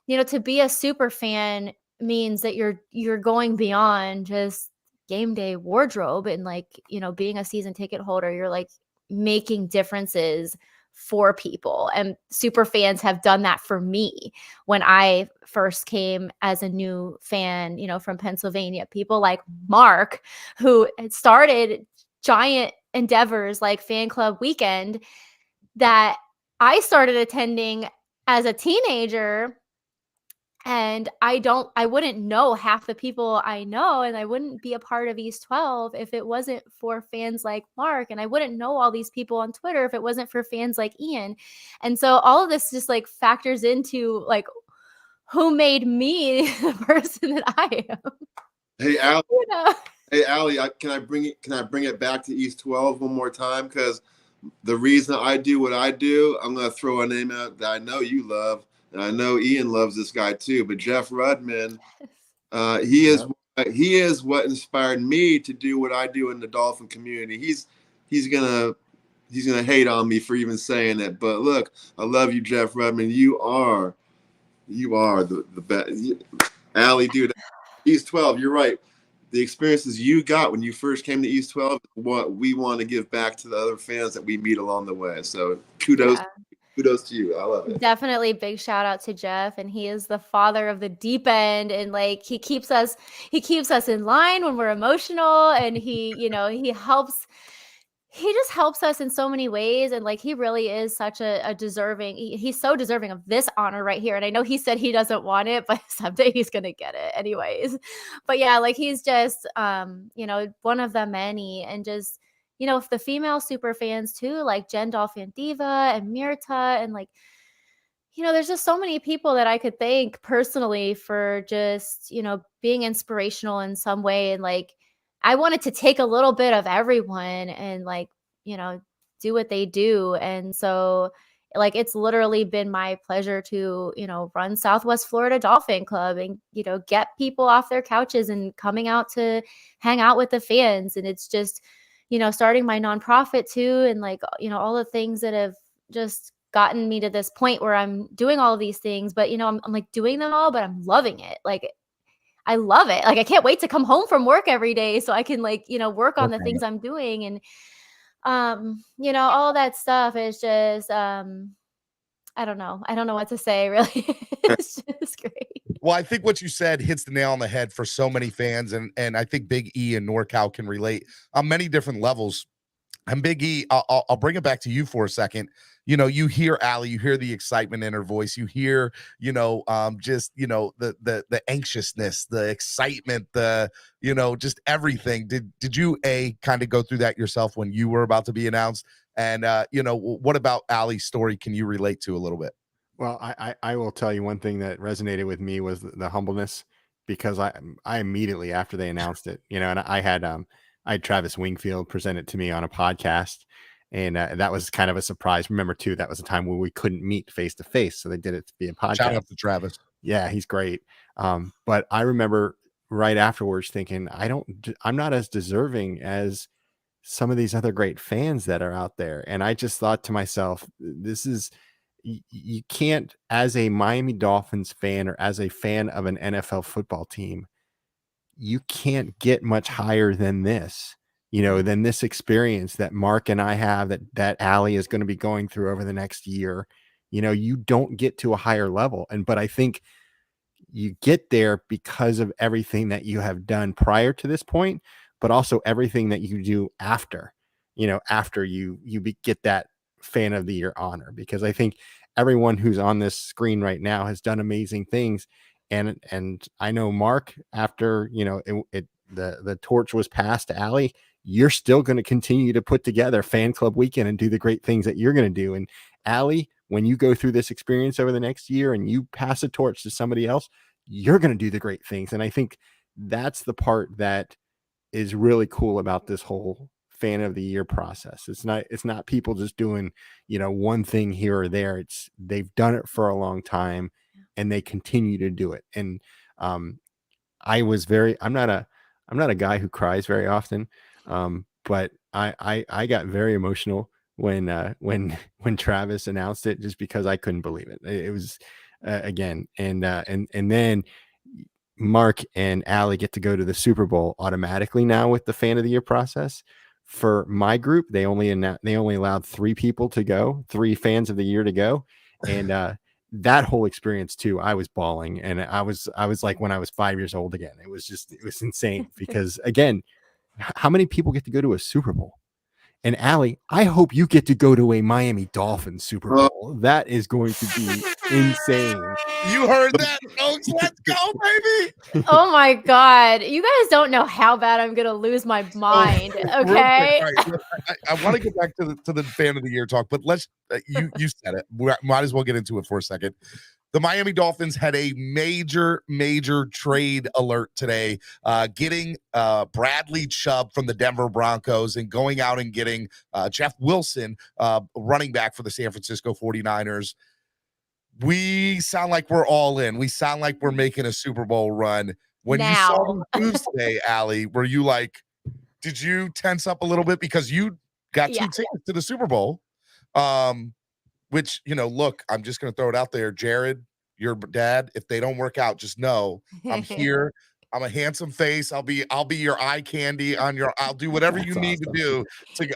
E: to be a super fan means that you're going beyond just game day wardrobe and like, being a season ticket holder. You're like making differences for people, and super fans have done that for me when I first came as a new fan, from Pennsylvania. People like Mark, who had started giant endeavors like Fan Club Weekend that I started attending as a teenager. And I wouldn't know half the people I know, and I wouldn't be a part of East 12 if it wasn't for fans like Mark, and I wouldn't know all these people on Twitter if it wasn't for fans like Ian. And so all of this just like factors into like who made me the person that I am.
D: Hey, Al.
E: You know?
D: Hey, Allie, can I bring it back to East 12 one more time? Because the reason I do what I do, I'm going to throw a name out that I know you love, and I know Ian loves this guy too. But Jeff Rudman, he is what inspired me to do what I do in the Dolphin community. He's gonna hate on me for even saying it, but look, I love you, Jeff Rudman. You are the best. Allie, dude, East 12. You're right. The experiences you got when you first came to East 12 is what we want to give back to the other fans that we meet along the way. So kudos to you. I love it.
E: Definitely big shout out to Jeff, and he is the father of the deep end, and like he keeps us in line when we're emotional, and he just helps us in so many ways. And like he really is such a deserving, he's so deserving of this honor right here. And I know he said he doesn't want it, but someday he's gonna get it anyways. But yeah, like he's just one of the many. And just the female super fans too, like Jen Dolphin Diva and Mirta, and like there's just so many people that I could thank personally for just being inspirational in some way. And like I wanted to take a little bit of everyone and like, do what they do. And so like, it's literally been my pleasure to, run Southwest Florida Dolphin Club and, get people off their couches and coming out to hang out with the fans. And it's just, starting my nonprofit too. And like, all the things that have just gotten me to this point where I'm doing all of these things, but, I'm like doing them all, but I'm loving it. Like, I love it. Like, I can't wait to come home from work every day so I can like, work on the things I'm doing. And, all that stuff is just, I don't know what to say really. It's just great.
A: Well, I think what you said hits the nail on the head for so many fans. And I think Big E and Norcal can relate on many different levels. And Big E, I'll bring it back to you for a second. You hear Allie, you hear the excitement in her voice, you hear, just, the anxiousness, the excitement, just everything. Did you kind of go through that yourself when you were about to be announced? And, what about Allie's story can you relate to a little bit?
C: Well, I will tell you one thing that resonated with me was the humbleness, because I immediately after they announced it, and I had Travis Wingfield present it to me on a podcast, and that was kind of a surprise. Remember too, that was a time where we couldn't meet face to face, so they did it via podcast.
A: Shout out to Travis.
C: Yeah, he's great. But I remember right afterwards thinking, I'm not as deserving as some of these other great fans that are out there. And I just thought to myself, you can't, as a Miami Dolphins fan or as a fan of an NFL football team, you can't get much higher than this, than this experience that Mark and I have, that Allie is going to be going through over the next year. You don't get to a higher level. But I think you get there because of everything that you have done prior to this point, but also everything that you do after, after you get that fan of the year honor. Because I think everyone who's on this screen right now has done amazing things. And I know Mark, after, the torch was passed to Allie, you're still going to continue to put together Fan Club Weekend and do the great things that you're going to do. And Allie, when you go through this experience over the next year and you pass a torch to somebody else, you're going to do the great things. And I think that's the part that is really cool about this whole fan of the year process. It's not people just doing, one thing here or there. They've done it for a long time and they continue to do it. And I'm not a guy who cries very often. But I got very emotional when Travis announced it, just because I couldn't believe it. It was again, and then Mark and Allie get to go to the Super Bowl automatically now with the fan of the year process. For my group, they only allowed 3 people to go, 3 fans of the year to go, and that whole experience too, I was bawling, and I was like when I was 5 years old again. It was insane because again, how many people get to go to a Super Bowl? And Allie, I hope you get to go to a Miami Dolphins Super Bowl. That is going to be insane.
A: You heard that, folks. Let's go, baby.
E: Oh my God. You guys don't know how bad I'm going to lose my mind.
A: Real quick,
E: Okay.
A: all right, look, I want to get back to the fan of the year talk, but let's you said it. We might as well get into it for a second. The Miami Dolphins had a major trade alert today, getting Bradley Chubb from the Denver Broncos and going out and getting Jeff Wilson, running back for the San Francisco 49ers. We sound like we're all in. We sound like we're making a Super Bowl run. When you saw the news today, Allie, were you like, did you tense up a little bit because you got two tickets to the Super Bowl? Which, look, I'm just going to throw it out there. Jared, your dad, if they don't work out, just know I'm here. I'm a handsome face. I'll be your eye candy I'll do whatever you need to do.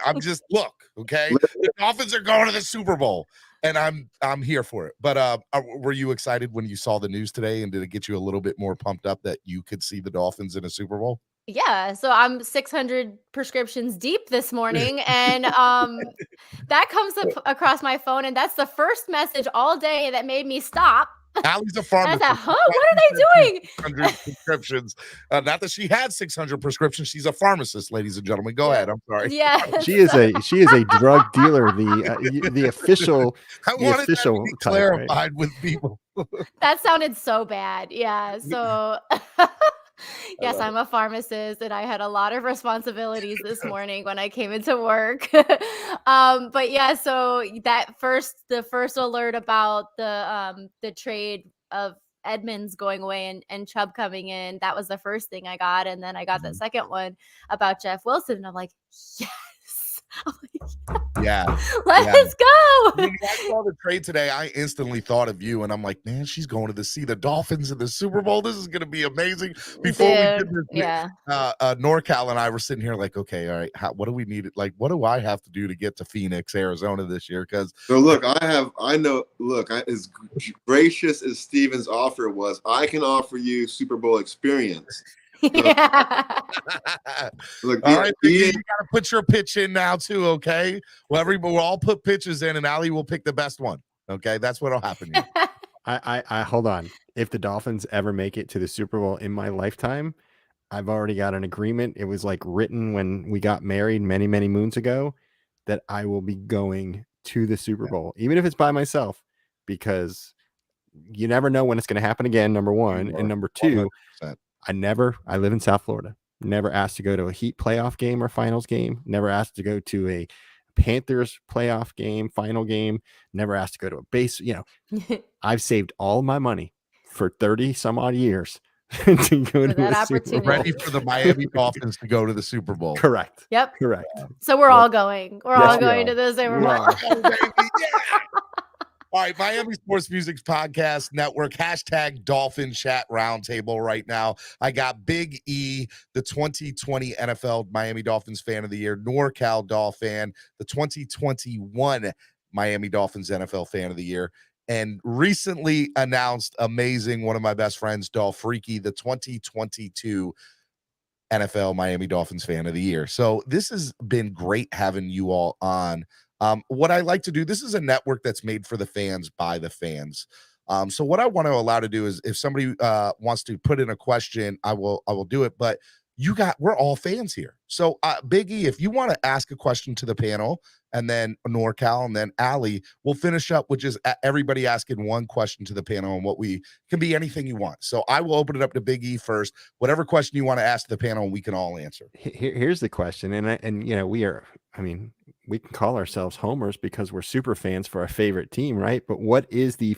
A: I'm just look, okay? The Dolphins are going to the Super Bowl and I'm here for it. But were you excited when you saw the news today, and did it get you a little bit more pumped up that you could see the Dolphins in a Super Bowl?
E: Yeah, so I'm 600 prescriptions deep this morning, and that comes up across my phone, and that's the first message all day that made me stop.
A: Allie's a pharmacist.
E: I thought, what are they doing?
A: 600 prescriptions. Not that she had 600 prescriptions. She's a pharmacist, ladies and gentlemen. Go ahead. I'm sorry.
E: Yeah,
C: she is a drug dealer. The official.
A: I wanted
C: official
A: that to be
C: type,
A: clarified
C: right?
A: with people.
E: that sounded so bad. Yeah, so. Yes, I'm a pharmacist, and I had a lot of responsibilities this morning when I came into work. But yeah, so the first alert about the trade of Edmonds going away and Chubb coming in, that was the first thing I got, and then I got the second one about Jeff Wilson, and I'm like, yes.
A: Yeah.
E: Let's go.
A: When I saw the trade today, I instantly thought of you, and I'm like, man, she's going to see the Dolphins in the Super Bowl. This is going to be amazing. Before we did this, Norcal and I were sitting here like, okay, all right, what do we need? Like, what do I have to do to get to Phoenix, Arizona this year? Because
D: look, as gracious as Steven's offer was, I can offer you Super Bowl experience.
E: Yeah.
A: Look, all right, you gotta put your pitch in now too, okay? Well, we'll all put pitches in, and Allie will pick the best one. Okay, that's what'll happen here.
C: I hold on. If the Dolphins ever make it to the Super Bowl in my lifetime, I've already got an agreement. It was like written when we got married many moons ago that I will be going to the Super Bowl, even if it's by myself, because you never know when it's going to happen again. Number one, and number two. 100%. I live in South Florida, never asked to go to a Heat playoff game or finals game, never asked to go to a Panthers playoff game, final game, never asked to go to a base. I've saved all my money for 30 some odd years to go to the Super Bowl.
A: Ready for the Miami Dolphins to go to the Super Bowl.
C: Correct.
E: Yep.
C: Correct.
E: So we're all going. We're all going to the Super Bowl.
A: All right, Miami Sports Music Podcast Network, # Dolphin Chat Roundtable right now. I got Big E, the 2020 NFL Miami Dolphins Fan of the Year, Norcal Dolphin, the 2021 Miami Dolphins NFL Fan of the Year, and recently announced amazing, one of my best friends, Dolphreaky, the 2022 NFL Miami Dolphins Fan of the Year. So this has been great having you all on. What I like to do, this is a network that's made for the fans by the fans. So what I want to allow to do is if somebody wants to put in a question, I will do it. But we're all fans here. So Big E, if you want to ask a question to the panel, and then Norcal, and then Allie, we'll finish up with just everybody asking one question to the panel, and can be anything you want. So I will open it up to Big E first. Whatever question you want to ask the panel, we can all answer.
C: Here's the question, and we can call ourselves homers because we're super fans for our favorite team, right? But what is the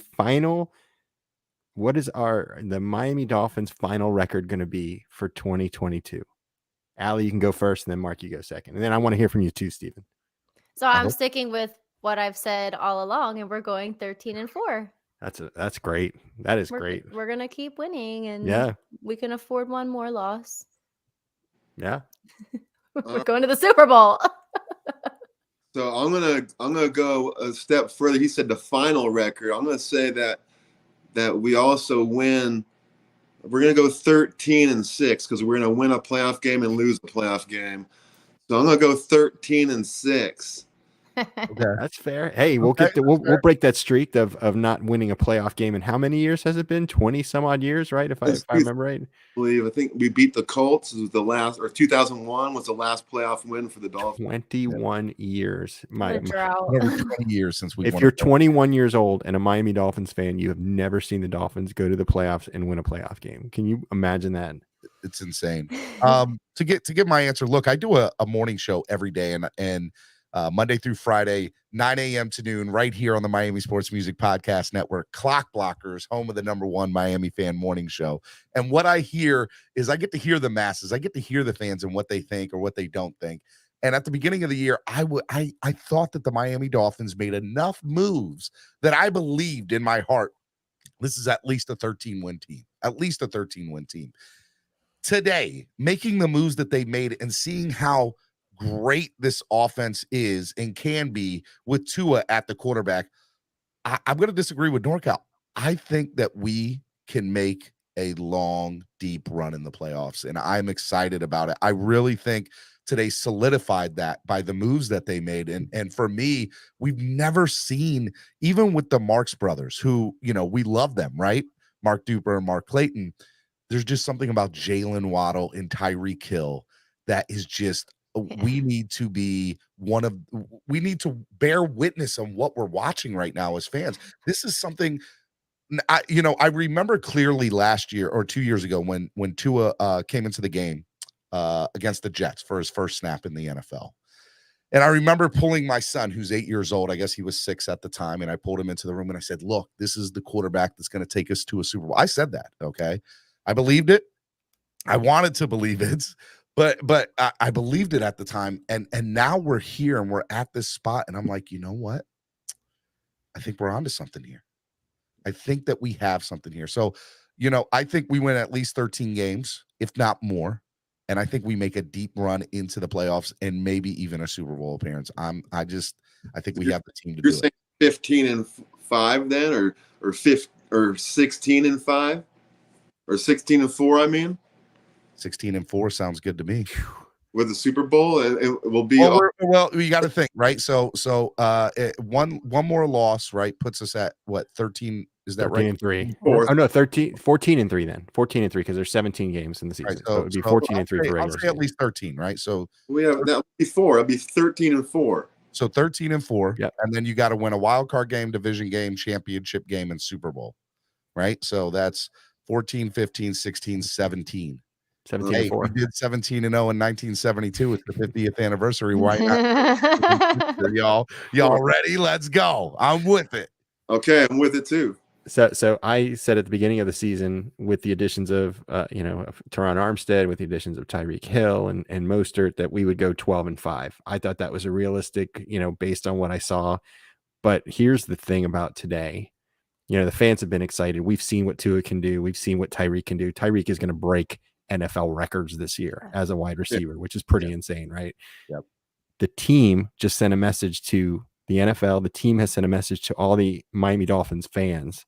C: Miami Dolphins final record going to be for 2022? Allie, you can go first, and then Mark, you go second. And then I want to hear from you too, Stephen.
E: So I'm sticking with what I've said all along, and we're going 13-4.
C: That's great. That is great.
E: We're going to keep winning, and we can afford one more loss.
C: Yeah.
E: We're going to the Super Bowl.
D: So I'm gonna go a step further. He said the final record. I'm gonna say that we also win. We're gonna go 13-6 because we're gonna win a playoff game and lose a playoff game. So I'm gonna go 13-6,
A: Okay.
C: That's fair. Hey, we'll
A: Okay,
C: get the, we'll break that streak of not winning a playoff game. And how many years has it been? 20 some odd years, right? If I remember right.
D: I think we beat the Colts. It was the last, or 2001 was the last playoff win for the Dolphins.
C: 21 years.
E: The drought.
A: over 20 years since we
C: If
A: won.
C: you're 21 years old and a Miami Dolphins fan, you have never seen the Dolphins go to the playoffs and win a playoff game. Can you imagine that?
A: It's insane. To get my answer, look, I do a morning show every day, and Monday through Friday, 9 a.m. to noon, right here on the Miami Sports Music Podcast Network. Clock Blockers, home of the #1 Miami fan morning show. And what I hear is I get to hear the masses. I get to hear the fans and what they think or what they don't think. And at the beginning of the year, I thought that the Miami Dolphins made enough moves that I believed in my heart this is at least a 13-win team. At least a 13-win team. Today, making the moves that they made and seeing how great this offense is and can be with Tua at the quarterback, I'm going to disagree with Norcal. I think that we can make a long, deep run in the playoffs, and I'm excited about it. I really think today solidified that by the moves that they made. And for me, we've never seen, even with the Marks brothers, who, we love them, right? Mark Duper and Mark Clayton. There's just something about Jalen Waddle and Tyreek Hill that is just, we need to bear witness on what we're watching right now as fans. This is something I remember clearly last year or 2 years ago when Tua came into the game against the Jets for his first snap in the NFL. And I remember pulling my son, who's 8 years old. I guess he was 6 at the time. And I pulled him into the room and I said, look, this is the quarterback that's going to take us to a Super Bowl. I said that. Okay. I believed it. I wanted to believe it, but I believed it at the time. And now we're here and we're at this spot. And I'm like, you know what? I think we're onto something here. I think that we have something here. So, I think we win at least 13 games, if not more. And I think we make a deep run into the playoffs and maybe even a Super Bowl appearance. I think we have the team to do it.
D: You're saying 15-5 then, or 16-5? Or 16-4, I mean.
A: 16-4 sounds good to me.
D: With the Super Bowl, it will be.
A: Well, you got to think, right? So, one more loss, right, puts us at what, 13? Is that
C: 13
A: right?
C: and 3.
D: Fourth.
C: Oh no, 14 and 3 then. 14 and 3 because there's 17 games in the season.
A: Right,
C: so it would be 14 and 3 for regular
A: I'll say
C: season.
A: at least 13, right? So
D: that would be 4. It'll be 13-4.
A: So 13-4,
C: yep.
A: And then you got to win a wild card game, division game, championship game, and Super Bowl, right? So that's 14, 15, 16, 17.
C: 17-4.
A: We did 17-0 in 1972. It's the 50th anniversary. Why not? Y'all ready? Let's go. I'm with it.
D: Okay, I'm with it too.
C: So I said at the beginning of the season, with the additions of Teron Armstead, with the additions of Tyreek Hill and Mostert, that we would go 12-5. I thought that was a realistic, based on what I saw. But here's the thing about today. The fans have been excited. We've seen what Tua can do. We've seen what Tyreek can do. Tyreek is going to break NFL records this year as a wide receiver, which is pretty insane, right?
A: Yep.
C: The team just sent a message to the NFL. The team has sent a message to all the Miami Dolphins fans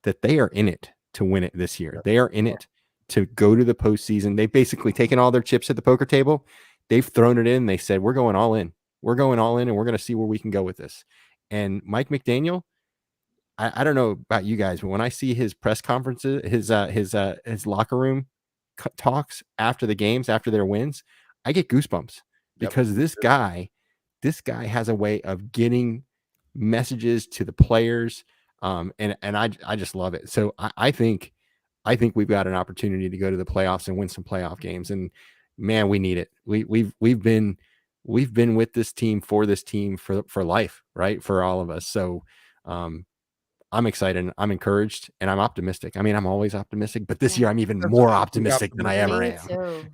C: that they are in it to win it this year. Yep. They are in it to go to the postseason. They've basically taken all their chips at the poker table. They've thrown it in. They said, we're going all in. We're going all in, and we're going to see where we can go with this. And Mike McDaniel, I don't know about you guys, but when I see his press conferences, his locker room talks after the games, after their wins, I get goosebumps because this guy has a way of getting messages to the players. And I just love it. So I think we've got an opportunity to go to the playoffs and win some playoff games. And man, we need it. We've been with this team for life, right? For all of us. So, I'm excited. I'm encouraged and I'm optimistic. I mean, I'm always optimistic, but this year I'm even more optimistic than I ever am.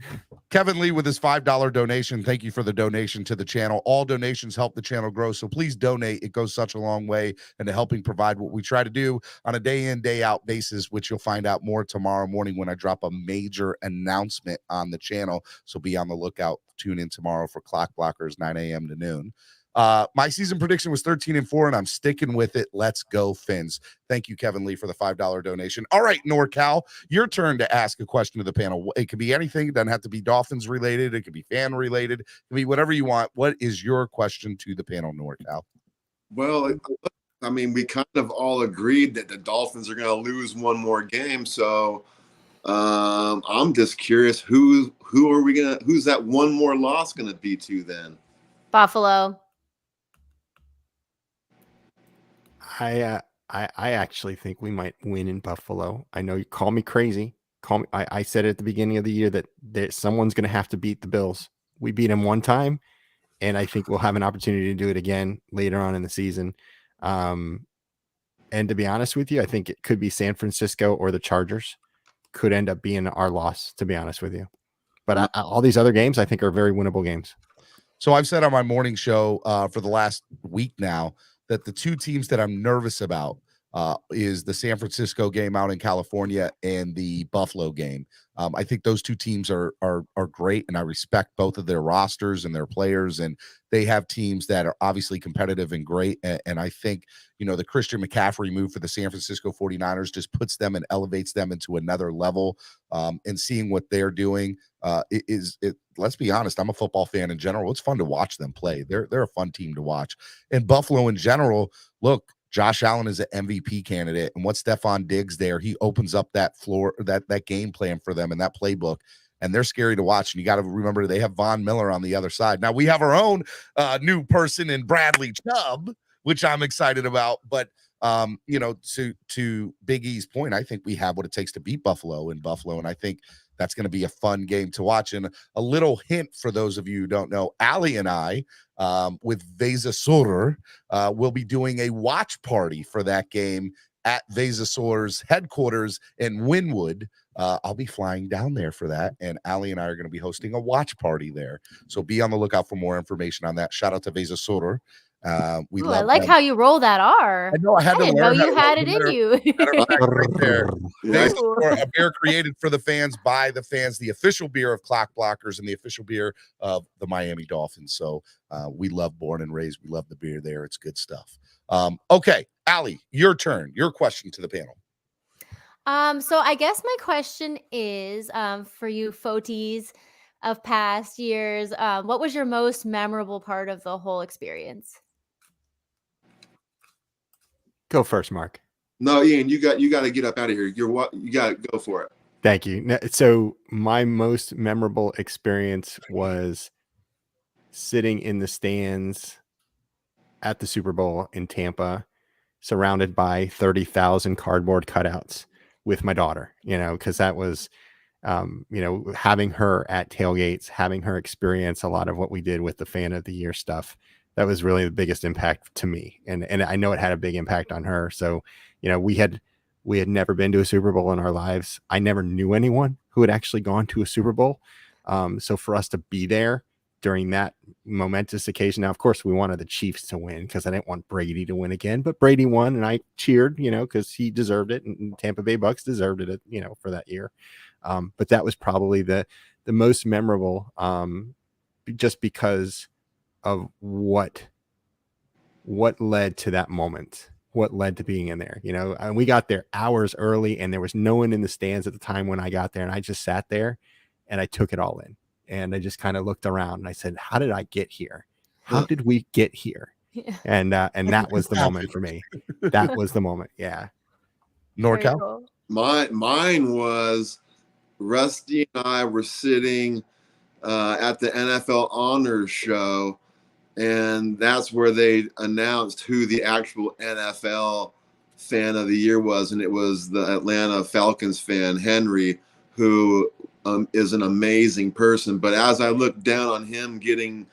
A: Kevin Lee with his $5 donation. Thank you for the donation to the channel. All donations help the channel grow. So please donate. It goes such a long way into helping provide what we try to do on a day in, day out basis, which you'll find out more tomorrow morning when I drop a major announcement on the channel. So be on the lookout. Tune in tomorrow for Clock Blockers, 9 a.m. to noon. My season prediction was 13-4, and I'm sticking with it. Let's go, Fins. Thank you, Kevin Lee, for the $5 donation. All right, NorCal, your turn to ask a question to the panel. It could be anything. It doesn't have to be Dolphins related. It could be fan related. It could be whatever you want. What is your question to the panel, NorCal?
D: Well, I mean, we kind of all agreed that the Dolphins are going to lose one more game. So I'm just curious, who's that one more loss going to be to then?
E: Buffalo.
C: I actually think we might win in Buffalo. I know you call me crazy. I said at the beginning of the year that someone's going to have to beat the Bills. We beat them one time, and I think we'll have an opportunity to do it again later on in the season. And to be honest with you, I think it could be San Francisco or the Chargers could end up being our loss, to be honest with you. But all these other games, I think, are very winnable games.
A: So I've said on my morning show for the last week now that the two teams that I'm nervous about is the San Francisco game out in California and the Buffalo game. I think those two teams are great, and I respect both of their rosters and their players, and they have teams that are obviously competitive and great. And I think, the Christian McCaffrey move for the San Francisco 49ers just puts them and elevates them into another level. And seeing what they're doing let's be honest, I'm a football fan in general. It's fun to watch them play. They're a fun team to watch. And Buffalo in general, look, Josh Allen is an MVP candidate, and what Stephon Diggs there, he opens up that floor, that game plan for them and that playbook, and they're scary to watch. And you got to remember they have Von Miller on the other side. Now we have our own new person in Bradley Chubb, which I'm excited about. But to Big E's point, I think we have what it takes to beat Buffalo in Buffalo, and I think that's going to be a fun game to watch. And a little hint for those of you who don't know, Allie and I, with Vesa Sur, will be doing a watch party for that game at Vesa Sur's headquarters in Wynwood. I'll be flying down there for that, and Allie and I are going to be hosting a watch party there. So be on the lookout for more information on that. Shout out to Vesa Sur.
E: I like how you roll that R.
A: I know I had to
E: didn't know you had it in you.
A: Right there. A beer created for the fans, by the fans, the official beer of Clock Blockers and the official beer of the Miami Dolphins. So we love Born and Raised. We love the beer there. It's good stuff. Okay, Allie, your turn. Your question to the panel.
E: So I guess my question is for you Foties of past years, what was your most memorable part of the whole experience?
C: Go first, Mark.
D: No, Ian, you got to get up out of here. You got to go for it.
C: Thank you. So my most memorable experience was sitting in the stands at the Super Bowl in Tampa, surrounded by 30,000 cardboard cutouts with my daughter, because that was, having her at tailgates, having her experience a lot of what we did with the Fan of the Year stuff. That was really the biggest impact to me. And I know it had a big impact on her. So, we had never been to a Super Bowl in our lives. I never knew anyone who had actually gone to a Super Bowl. So for us to be there during that momentous occasion, now, of course, we wanted the Chiefs to win because I didn't want Brady to win again, but Brady won and I cheered, because he deserved it, and Tampa Bay Bucks deserved it, for that year. But that was probably the most memorable, just because of what led to that moment, what led to being in there, and we got there hours early and there was no one in the stands at the time when I got there. And I just sat there and I took it all in, and I just kind of looked around and I said, how did I get here? How did we get here? Yeah. And that was the moment for me. That was the moment. Yeah.
A: NorCal.
E: Cool.
D: Mine was Rusty and I were sitting at the NFL Honors Show, and that's where they announced who the actual NFL Fan of the Year was, and it was the Atlanta Falcons fan, Henry, who is an amazing person. But as I looked down on him getting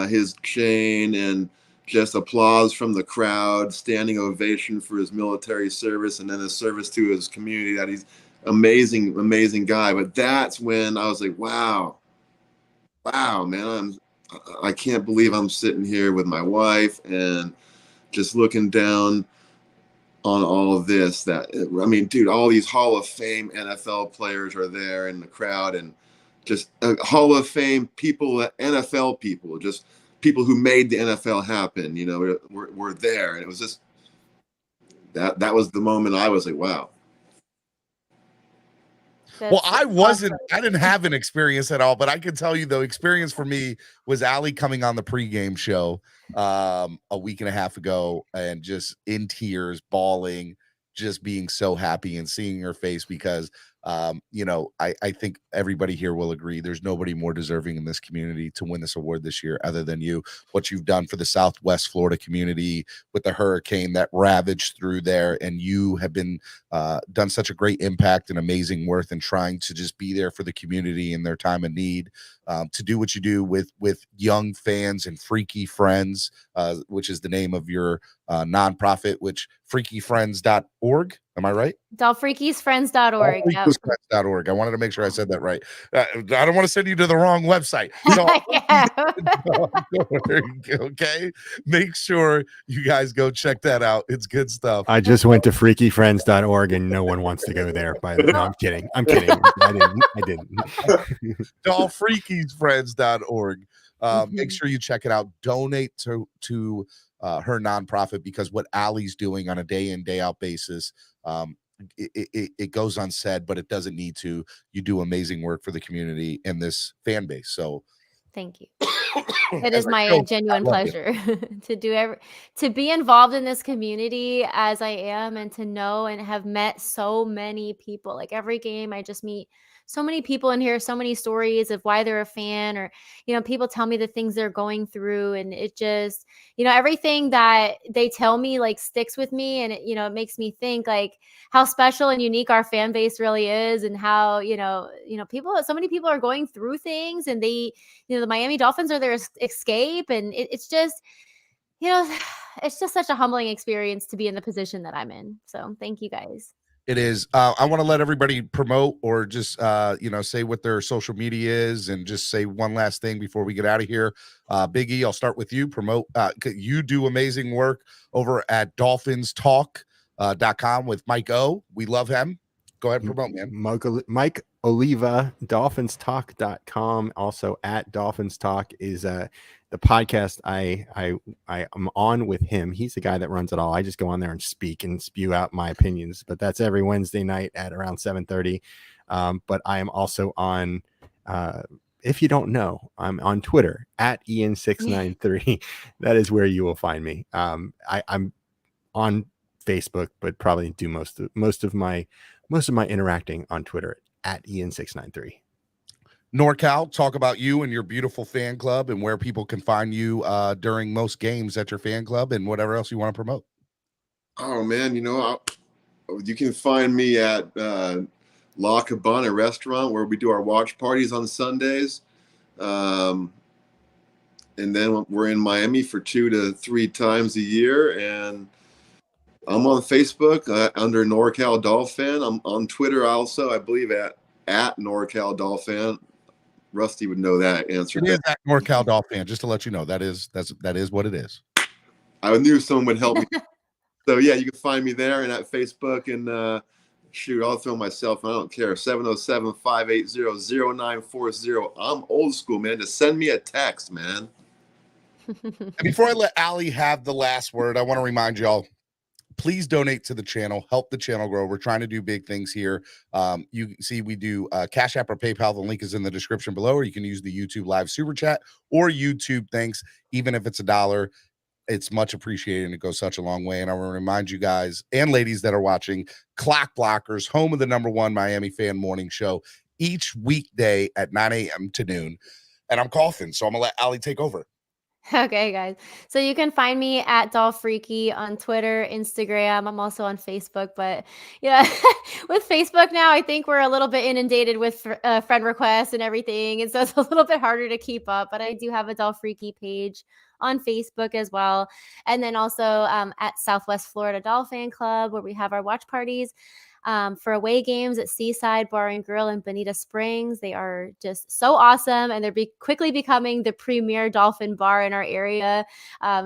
D: his chain and just applause from the crowd, standing ovation for his military service and then his service to his community, that he's amazing guy. But that's when I was like, wow, man, I can't believe I'm sitting here with my wife and just looking down on all of this. Dude, all these Hall of Fame NFL players are there in the crowd, and just Hall of Fame people, NFL people, just people who made the NFL happen, you know, were there. And it was just, that was the moment I was like, wow.
A: Well, I didn't have an experience at all, but I can tell you the experience for me was Allie coming on the pregame show a week and a half ago and just in tears, bawling, just being so happy and seeing her face because you know, I think everybody here will agree there's nobody more deserving in this community to win this award this year other than you. What you've done for the Southwest Florida community with the hurricane that ravaged through there, and you have been done such a great impact and amazing work in trying to just be there for the community in their time of need, to do what you do with young fans and Freaky Friends, which is the name of your nonprofit, which freakyfriends.org. Am I right?
E: Dolphreakysfriends.org. Yep.
A: Dolphreakysfriends.org. I wanted to make sure I said that right. I don't want to send you to the wrong website. So, okay, make sure you guys go check that out. It's good stuff.
C: I just went to freakyfriends.org and no one wants to go there. No, I'm kidding. I didn't.
A: Dolphreakysfriends.org. Make sure you check it out. Donate to her nonprofit, because what Allie's doing on a day in, day out basis, it goes unsaid, but it doesn't need to. You do amazing work for the community and this fan base. So
E: thank you. It is my genuine pleasure to be involved in this community as I am, and to know and have met so many people. Like every game, I just meet so many people in here, so many stories of why they're a fan, or, you know, people tell me the things they're going through. And it just, you know, everything that they tell me like sticks with me. And it, you know, it makes me think like how special and unique our fan base really is, and how, you know, so many people are going through things, and they, you know, the Miami Dolphins are their escape. And it's just, you know, it's just such a humbling experience to be in the position that I'm in. So thank you guys.
A: It is. I want to let everybody promote, or just, you know, say what their social media is, and just say one last thing before we get out of here. Big E, I'll start with you. Promote. You do amazing work over at DolphinsTalk.com with Mike O. We love him. Go ahead and promote, man.
C: Mike Oliva, DolphinsTalk.com. Also at Dolphins Talk is the podcast I am on with him. He's the guy that runs it all. I just go on there and speak and spew out my opinions, but that's every Wednesday night at around 7:30. But I am also on, if you don't know, I'm on Twitter at Ian693. That is where you will find me. I'm on Facebook, but probably do most of my interacting on Twitter at Ian693.
A: Norcal, talk about you and your beautiful fan club, and where people can find you during most games at your fan club, and whatever else you want to promote.
D: Oh man, you know, you can find me at La Cabana restaurant, where we do our watch parties on Sundays. And then we're in Miami for 2 to 3 times a year. And I'm on Facebook under Norcal Dolphin. I'm on Twitter also, I believe at Norcal Dolphin. Rusty would know that answer.
A: It is at Norcal Dolphin, just to let you know. That is what it is.
D: I knew someone would help me. So yeah, you can find me there and at Facebook, and shoot, I'll throw myself. I don't care. 707-580-0940. I'm old school, man. Just send me a text, man.
A: And before I let Allie have the last word, I want to remind y'all, please donate to the channel, help the channel grow. We're trying to do big things here. You see, we do Cash App or PayPal. The link is in the description below, or you can use the YouTube live super chat or YouTube thanks. Even if it's $1, it's much appreciated, and it goes such a long way. And I want to remind you guys and ladies that are watching, Clock Blockers, home of the #1 Miami fan morning show, each weekday at 9 a.m. to noon. And I'm coughing, so I'm gonna let Allie take over.
E: Okay, guys. So you can find me at Dolphreaky on Twitter, Instagram. I'm also on Facebook, but yeah, with Facebook now, I think we're a little bit inundated with friend requests and everything. And so it's a little bit harder to keep up, but I do have a Dolphreaky page on Facebook as well. And then also at Southwest Florida Dolphin Club, where we have our watch parties. For away games at Seaside Bar and Grill in Bonita Springs. They are just so awesome, and they're quickly becoming the premier Dolphin bar in our area.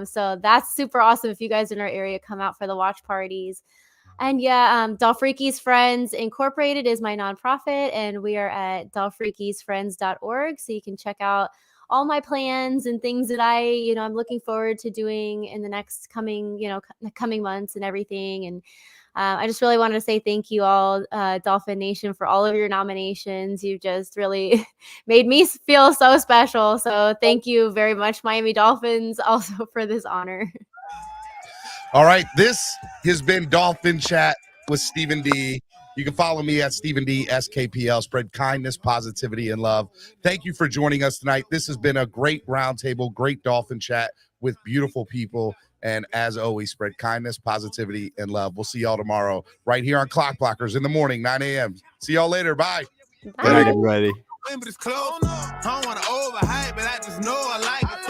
E: So that's super awesome. If you guys in our area, come out for the watch parties. And yeah, Dolphreaky's Friends Incorporated is my nonprofit, and we are at dolphreakysfriends.org. So you can check out all my plans and things that I'm looking forward to doing in the next coming months and everything. And I just really wanted to say thank you all, Dolphin Nation, for all of your nominations. You just really made me feel so special. So thank you very much, Miami Dolphins, also for this honor.
A: All right, this has been Dolphin Chat with Stephen D. You can follow me at Stephen D SKPL. Spread kindness, positivity, and love. Thank you for joining us tonight. This has been a great roundtable, great Dolphin Chat with beautiful people. And as always, spread kindness, positivity, and love. We'll see y'all tomorrow right here on Clock Blockers in the morning, 9 a.m. See y'all later. Bye.
C: Good night, everybody.
B: But it's close. I don't want to overhype, but I just know I like it.